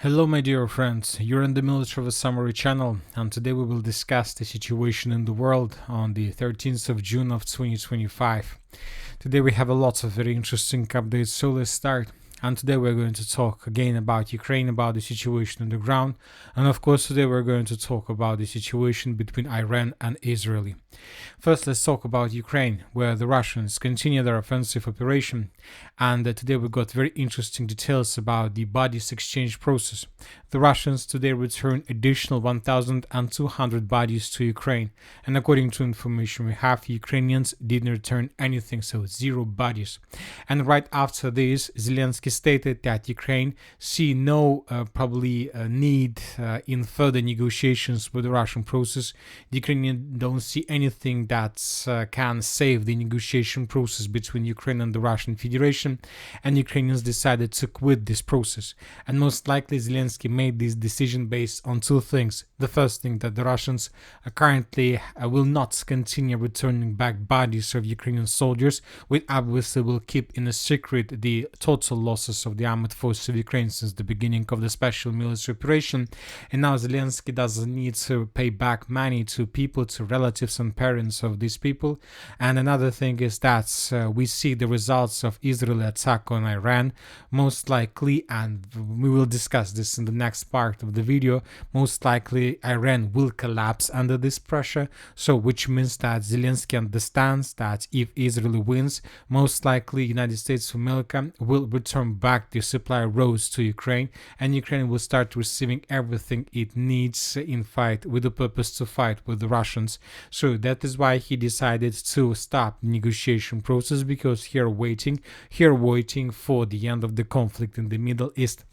Hello my dear friends, you're in the Military Summary channel, and today we will discuss the situation in the world on the 13th of June of 2025. Today we have a lot of very interesting updates, so let's start. And today we're going to talk again about Ukraine, about the situation on the ground, and of course today we're going to talk about the situation between Iran and Israel. First, let's talk about Ukraine, where the Russians continue their offensive operation, and today we got very interesting details about the bodies exchange process. The Russians today returned additional 1,200 bodies to Ukraine, and according to information we have, Ukrainians didn't return anything, so 0 bodies. And right after this, Zelensky stated that Ukraine see no need in further negotiations with the Russian process. The Ukrainians don't see anything that can save the negotiation process between Ukraine and the Russian Federation, and Ukrainians decided to quit this process. And most likely Zelensky made this decision based on 2 things. The first thing, that the Russians currently will not continue returning back bodies of Ukrainian soldiers, which obviously will keep in a secret the total losses of the armed forces of Ukraine since the beginning of the special military operation. And now Zelensky doesn't need to pay back money to people, to relatives and parents of these people. And another thing is that we see the results of Israeli attack on Iran, most likely, and we will discuss this in the next part of the video, most likely Iran will collapse under this pressure, so which means that Zelensky understands that if Israel wins, most likely United States of America will return back the supply roads to Ukraine, and Ukraine will start receiving everything it needs in fight, with the purpose to fight with the Russians. So that is why he decided to stop the negotiation process, because here waiting for the end of the conflict in the Middle East.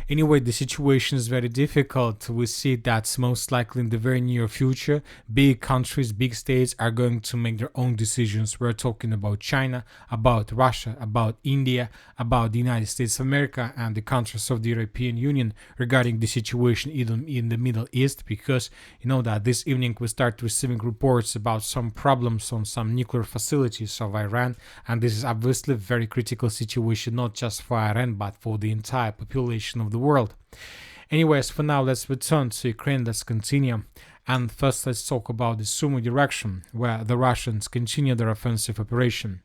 Anyway, the situation is very difficult. We see that most likely in the very near future, big countries, big states are going to make their own decisions. We're talking about China, about Russia, about India, about the United States of America and the countries of the European Union regarding the situation in the Middle East, because you know that this evening we start receiving reports about some problems on some nuclear facilities of Iran, and this is obviously a very critical situation, not just for Iran but for the entire population of the world. Anyways, for now, let's return to Ukraine. Let's continue. And first, let's talk about the Sumy direction, where the Russians continue their offensive operation.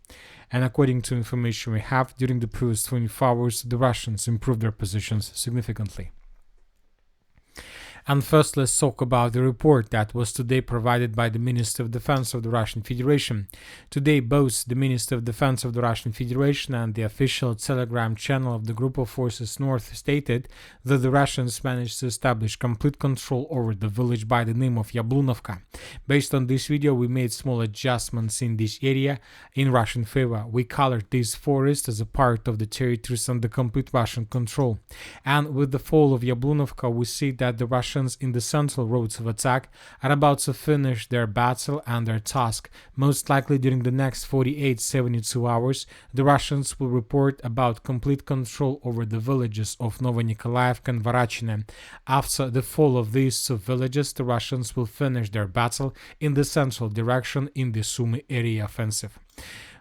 And according to information we have, during the previous 24 hours, the Russians improved their positions significantly. And first, let's talk about the report that was today provided by the Minister of Defense of the Russian Federation. Today, both the Minister of Defense of the Russian Federation and the official Telegram channel of the Group of Forces North stated that the Russians managed to establish complete control over the village by the name of Yablonovka. Based on this video, we made small adjustments in this area in Russian favor. We colored this forest as a part of the territories under complete Russian control. And with the fall of Yablonovka, we see that the Russians in the central roads of attack are about to finish their battle and their task. Most likely during the next 48-72 hours, the Russians will report about complete control over the villages of Novonikolaevka and Varachine. After the fall of these 2 villages, the Russians will finish their battle in the central direction in the Sumy area offensive.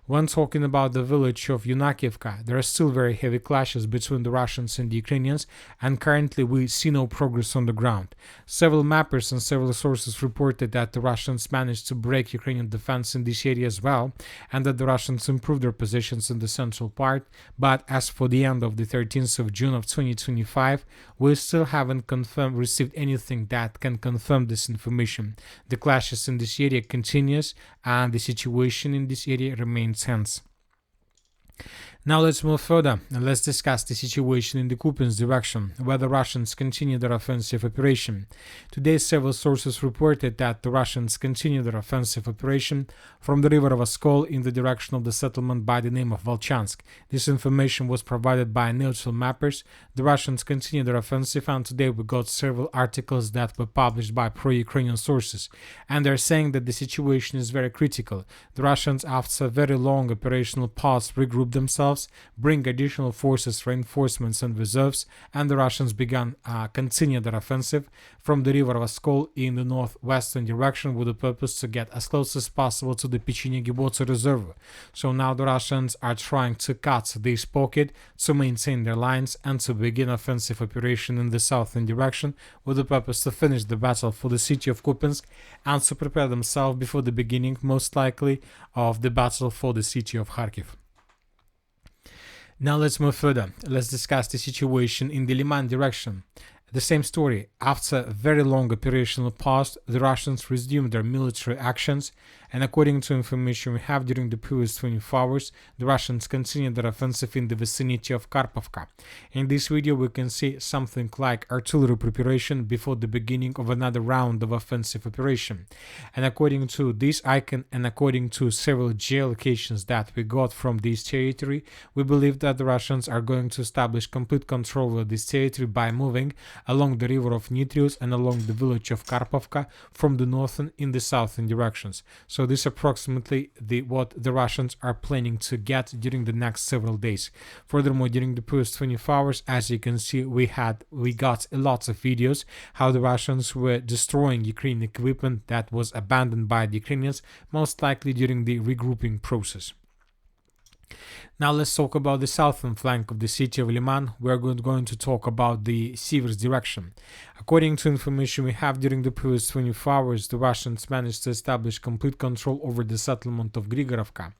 When talking about the village of Yunakivka, there are still very heavy clashes between the Russians and the Ukrainians, and currently we see no progress on the ground. Several mappers and several sources reported that the Russians managed to break Ukrainian defense in this area as well, and that the Russians improved their positions in the central part. But as for the end of the 13th of June of 2025, we still haven't received anything that can confirm this information. The clashes in this area continues, and the situation in this area remains tense. Now let's move further and let's discuss the situation in the Kupiansk direction, where the Russians continue their offensive operation. Today, several sources reported that the Russians continue their offensive operation from the river of Oskol in the direction of the settlement by the name of Volchansk. This information was provided by neutral mappers. The Russians continue their offensive, and today we got several articles that were published by pro-Ukrainian sources, and they're saying that the situation is very critical. The Russians, after a very long operational pause, regrouped themselves themselves, bring additional forces, reinforcements, and reserves, and the Russians began continue their offensive from the river Voskol in the northwestern direction with the purpose to get as close as possible to the Pechenegi-Botsy Reserve. So now the Russians are trying to cut this pocket to maintain their lines and to begin offensive operation in the southern direction with the purpose to finish the battle for the city of Kupiansk and to prepare themselves before the beginning, most likely, of the battle for the city of Kharkiv. Now let's move further. Let's discuss the situation in the Lyman direction. The same story. After a very long operational pause, the Russians resumed their military actions, and according to information we have during the previous 24 hours, the Russians continued their offensive in the vicinity of Kharkovka. In this video we can see something like artillery preparation before the beginning of another round of offensive operation. And according to this icon and according to several geolocations that we got from this territory, we believe that the Russians are going to establish complete control over this territory by moving along the river of Nitrius and along the village of Karpovka from the northern in the southern directions. So this is approximately what the Russians are planning to get during the next several days. Furthermore, during the previous 24 hours, as you can see, we got lots of videos how the Russians were destroying Ukrainian equipment that was abandoned by the Ukrainians, most likely during the regrouping process. Now let's talk about the southern flank of the city of Lyman. We're going to talk about the Siversk direction. According to information we have during the previous 24 hours, the Russians managed to establish complete control over the settlement of Grigorovka.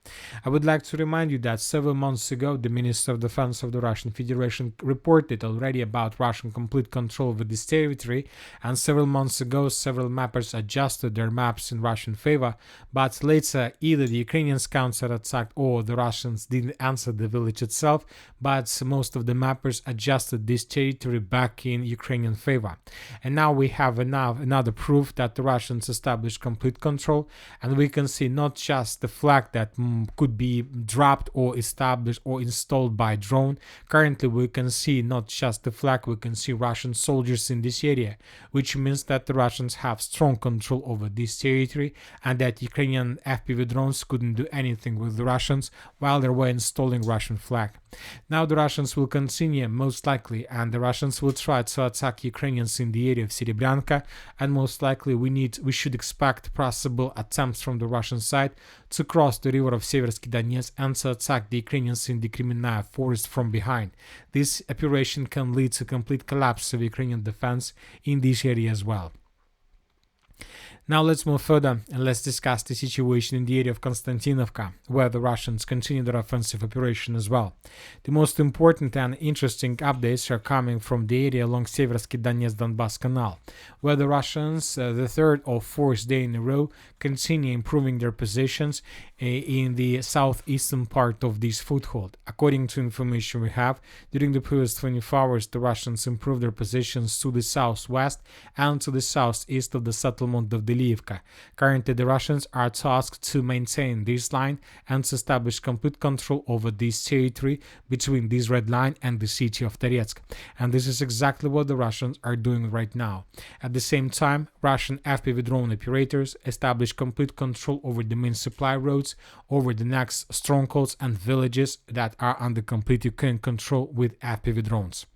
I would like to remind you that several months ago, the Minister of Defense of the Russian Federation reported already about Russian complete control over this territory, and several months ago, several mappers adjusted their maps in Russian favor, but later either the Ukrainians counterattacked or the Russians didn't answer the village itself, but most of the mappers adjusted this territory back in Ukrainian favor. And now we have another proof that the Russians established complete control, and we can see not just the flag that could be dropped or established or installed by drone. Currently we can see not just the flag, we can see Russian soldiers in this area, which means that the Russians have strong control over this territory and that Ukrainian FPV drones couldn't do anything with the Russians while they were installing Russian flag. Now the Russians will continue most likely, and the Russians will try to attack Ukrainians in the area of Serebrenka, and most likely we should expect possible attempts from the Russian side to cross the river of Siversk Donetsk and to attack the Ukrainians in the Kremenaya forest from behind. This operation can lead to complete collapse of Ukrainian defense in this area as well. Now let's move further and let's discuss the situation in the area of Kostyantynivka, where the Russians continue their offensive operation as well. The most important and interesting updates are coming from the area along Siversk Donetsk-Donbass Canal, where the Russians, the third or fourth day in a row, continue improving their positions in the southeastern part of this foothold. According to information we have, during the previous 24 hours, the Russians improved their positions to the southwest and to the southeast of the settlement of the Lyivka. Currently, the Russians are tasked to maintain this line and to establish complete control over this territory between this red line and the city of Toretsk. And this is exactly what the Russians are doing right now. At the same time, Russian FPV drone operators establish complete control over the main supply roads, over the next strongholds and villages that are under complete Ukrainian control with FPV drones.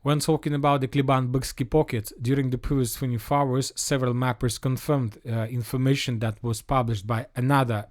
When talking about the Kliban-Byksky pocket, during the previous 24 hours, several mappers confirmed information that was published by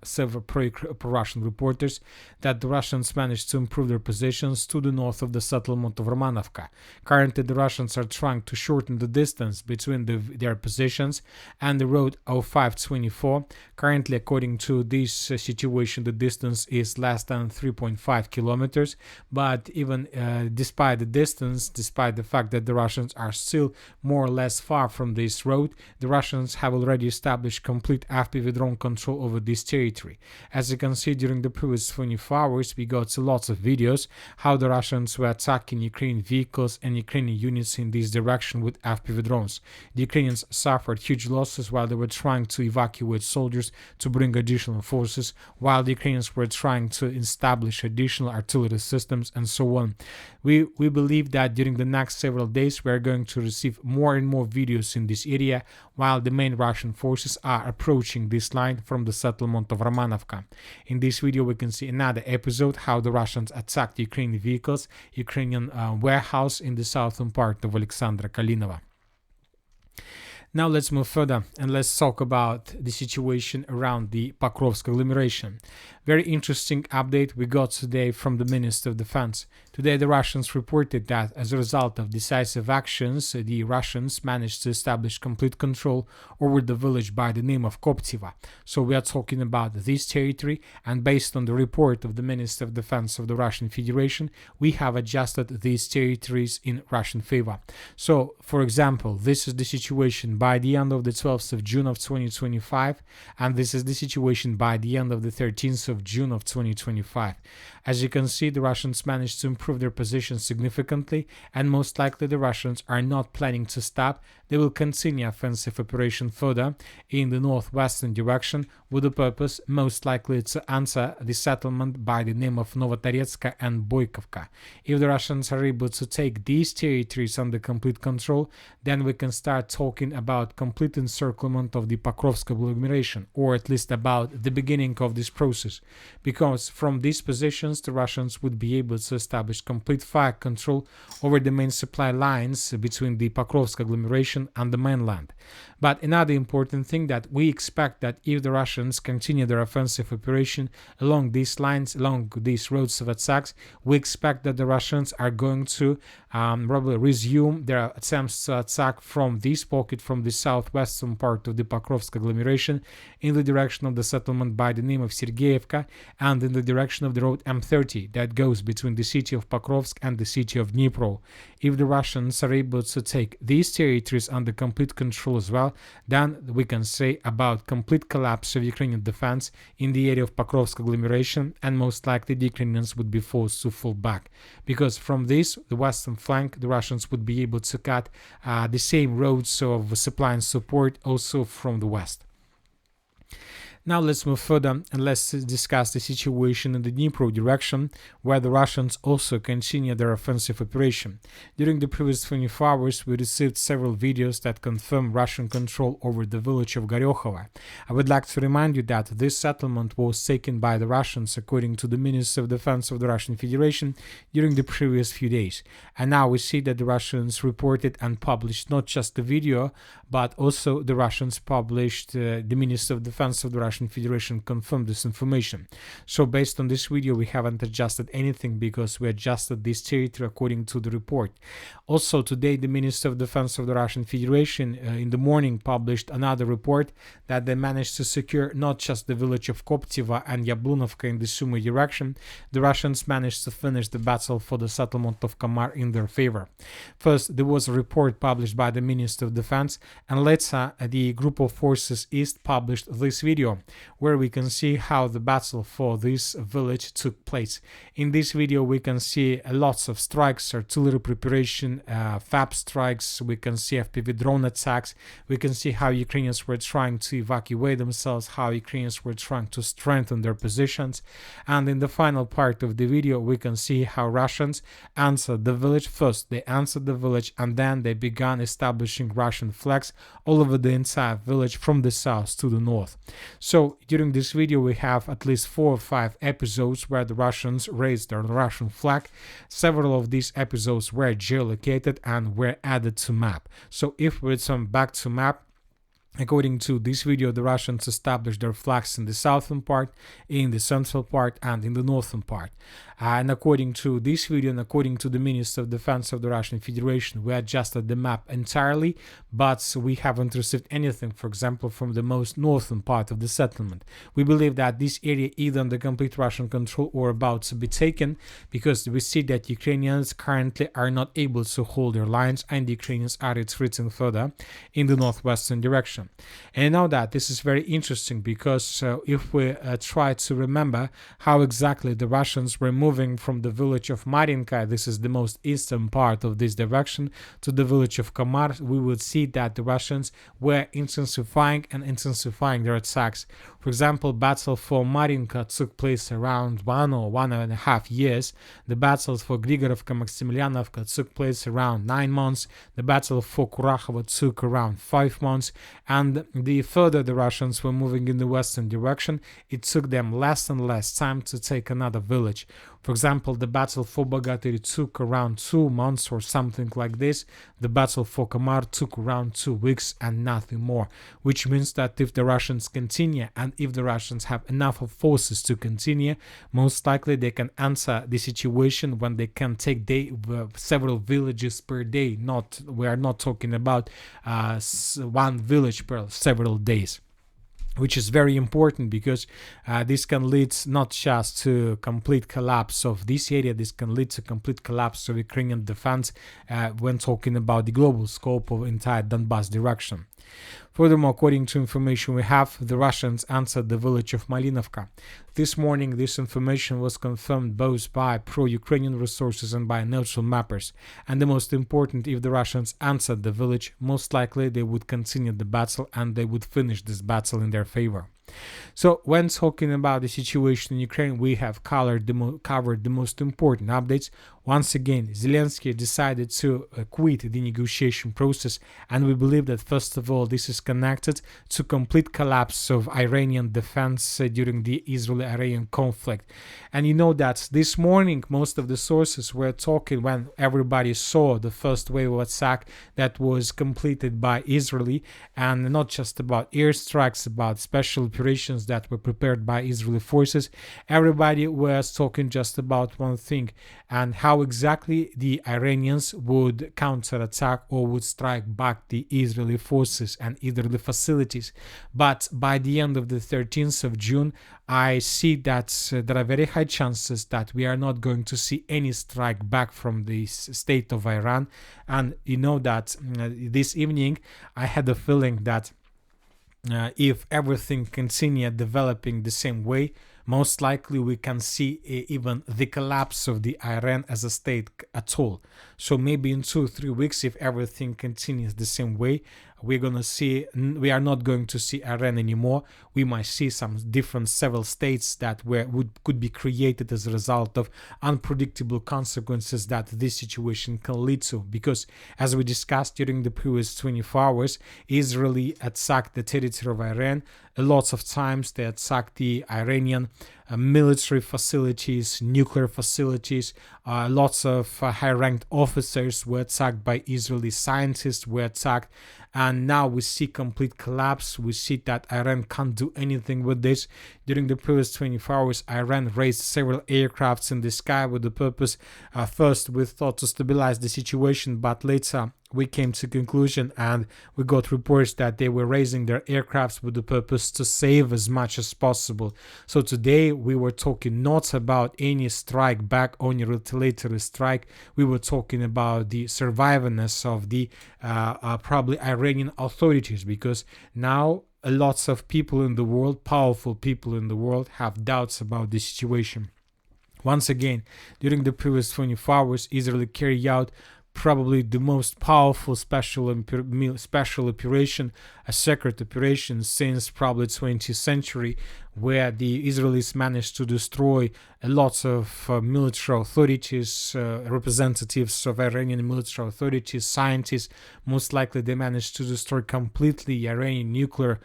several pro-Russian reporters that the Russians managed to improve their positions to the north of the settlement of Romanovka. Currently, the Russians are trying to shorten the distance between their positions and the road 0524. Currently, according to this situation, the distance is less than 3.5 kilometers, but even despite the distance, despite the fact that the Russians are still more or less far from this road, the Russians have already established complete FPV drone control over this territory. As you can see, during the previous 24 hours, we got lots of videos how the Russians were attacking Ukrainian vehicles and Ukrainian units in this direction with FPV drones. The Ukrainians suffered huge losses while they were trying to evacuate soldiers to bring additional forces, while the Ukrainians were trying to establish additional artillery systems and so on. We believe that during the next several days we are going to receive more and more videos in this area while the main Russian forces are approaching this line from the settlement of Romanovka. In this video we can see another episode how the Russians attacked Ukrainian vehicles, Ukrainian warehouse in the southern part of Alexandra Kalinova. Now let's move further and let's talk about the situation around the Pokrovsk agglomeration. Very interesting update we got today from the Minister of Defense. Today the Russians reported that as a result of decisive actions, the Russians managed to establish complete control over the village by the name of Koptevo. So we are talking about this territory, and based on the report of the Minister of Defense of the Russian Federation, we have adjusted these territories in Russian favor. So, for example, this is the situation by the end of the 12th of June of 2025, and this is the situation by the end of the 13th of June of 2025. As you can see, the Russians managed to improve their position significantly, and most likely the Russians are not planning to stop. They will continue offensive operation further in the northwestern direction with the purpose most likely to enter the settlement by the name of Novotoretska and Boykovka. If the Russians are able to take these territories under complete control, then we can start talking about complete encirclement of the Pokrovsk agglomeration, or at least about the beginning of this process, because from these positions the Russians would be able to establish complete fire control over the main supply lines between the Pokrovsk agglomeration and the mainland. But another important thing that we expect that if the Russians continue their offensive operation along these lines, along these roads of attacks, we expect that the Russians are going to probably resume their attempts to attack from this pocket, from the southwestern part of the Pokrovsk agglomeration, in the direction of the settlement by the name of Sergeyevka, and in the direction of the road M30 that goes between the city of Pokrovsk and the city of Dnipro. If the Russians are able to take these territories under complete control as well, then we can say about complete collapse of Ukrainian defense in the area of Pokrovsk agglomeration, and most likely the Ukrainians would be forced to fall back, because from this, the western flank, the Russians would be able to cut the same roads of supply and support also from the west. Now let's move further and let's discuss the situation in the Dnipro direction, where the Russians also continue their offensive operation. During the previous 24 hours, we received several videos that confirm Russian control over the village of Goryokhova. I would like to remind you that this settlement was taken by the Russians, according to the Minister of Defense of the Russian Federation, during the previous few days. And now we see that the Russians reported and published not just the video, but also the Russians published, the Minister of Defense of the Russian Federation confirmed this information. So based on this video, we haven't adjusted anything because we adjusted this territory according to the report. Also today, the Minister of Defense of the Russian Federation in the morning published another report that they managed to secure not just the village of Koptevo and Yablonovka in the Sumy direction. The Russians managed to finish the battle for the settlement of Komar in their favor. First, there was a report published by the Minister of Defense, and later the group of forces East published this video, where we can see how the battle for this village took place. In this video we can see lots of strikes, artillery preparation, FAB strikes, we can see FPV drone attacks, we can see how Ukrainians were trying to evacuate themselves, how Ukrainians were trying to strengthen their positions, and in the final part of the video we can see how Russians answered the village. First they answered the village, and then they began establishing Russian flags all over the entire village from the south to the north. So during this video we have at least 4 or 5 episodes where the Russians raised their Russian flag. Several of these episodes were geolocated and were added to map. So if we return back to map, according to this video, the Russians established their flags in the southern part, in the central part, and in the northern part. And according to this video, and according to the Minister of Defense of the Russian Federation, we adjusted the map entirely, but we haven't received anything, for example, from the most northern part of the settlement. We believe that this area is under complete Russian control or about to be taken, because we see that Ukrainians currently are not able to hold their lines, and the Ukrainians are retreating further in the northwestern direction. direction. And now that this is very interesting because if we try to remember how exactly the Russians were moving from the village of Marinka, this is the most eastern part of this direction, to the village of Komar, we would see that the Russians were intensifying their attacks. For example, battle for Marinka took place around 1.5 years. The battles for Grigorovka, Maximilianovka took place around 9 months. The battle for Kurachovo took around 5 months. And the further the Russians were moving in the western direction, it took them less and less time to take another village. For example, the battle for Bogatyr took around 2 months or something like this. The battle for Komar took around 2 weeks and nothing more, which means that if the Russians continue and if the Russians have enough of forces to continue, most likely they can answer the situation when they can take several villages per day. We are not talking about one village per several days, which is very important because this can lead not just to complete collapse of this area, this can lead to complete collapse of Ukrainian defense when talking about the global scope of entire Donbas direction. Furthermore, according to information we have, the Russians answered the village of Malinovka. This morning, this information was confirmed both by pro-Ukrainian resources and by neutral mappers. And the most important, if the Russians answered the village, most likely they would continue the battle and they would finish this battle in their favor. So when talking about the situation in Ukraine, we have covered the most important updates. Once again, Zelensky decided to quit the negotiation process, and we believe that first of all this is connected to complete collapse of Iranian defense during the Israeli-Iranian conflict. And you know that this morning most of the sources were talking, when everybody saw the first wave of attack that was completed by Israel, and not just about airstrikes, about special operations that were prepared by Israeli forces, everybody was talking just about one thing, and how exactly the Iranians would counterattack or would strike back the Israeli forces and Israeli facilities. But by the end of the 13th of June, I see that there are very high chances that we are not going to see any strike back from the state of Iran. And you know that this evening I had a feeling that if everything continues developing the same way, most likely we can see even the collapse of the Iran as a state at all. So maybe in 2-3 weeks, if everything continues the same way, we are not going to see Iran anymore. We might see some different several states that could be created as a result of unpredictable consequences that this situation can lead to. Because as we discussed during the previous 24 hours, Israel attacked the territory of Iran. Lots of times they attacked the Iranian military facilities, nuclear facilities. Lots of high-ranked officers were attacked by Israeli scientists, were attacked. And now we see complete collapse. We see that Iran can't do anything with this. During the previous 24 hours, Iran raised several aircrafts in the sky with the purpose, first we thought to stabilize the situation, but later we came to conclusion and we got reports that they were raising their aircrafts with the purpose to save as much as possible. So today we were talking not about any strike back, only retaliatory strike. We were talking about the survivance of the probably Iranian authorities, because now lots of people in the world, powerful people in the world, have doubts about the situation. Once again, during the previous 24 hours, Israel carried out probably the most powerful special operation, a secret operation since probably 20th century, where the Israelis managed to destroy lots of military authorities, representatives of Iranian military authorities, scientists. Most likely they managed to destroy completely Iranian nuclear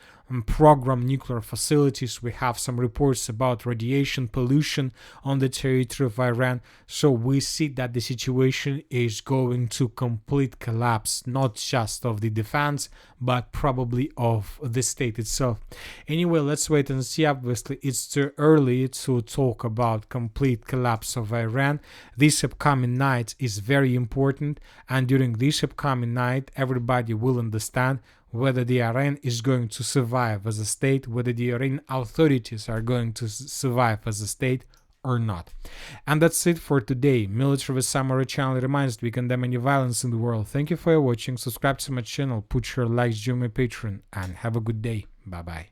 program, nuclear facilities. We have some reports about radiation pollution on the territory of Iran. So we see that the situation is going to complete collapse, not just of the defense, but probably of the state itself. Anyway, let's wait and see. Obviously, it's too early to talk about complete collapse of Iran. This upcoming night is very important, and during this upcoming night, everybody will understand whether the Iran is going to survive as a state, whether the Iranian authorities are going to survive as a state or not. And that's it for today. Military with Samurai channel reminds that we condemn any violence in the world. Thank you for watching. Subscribe to my channel, put your likes, join my Patreon, and have a good day. Bye bye.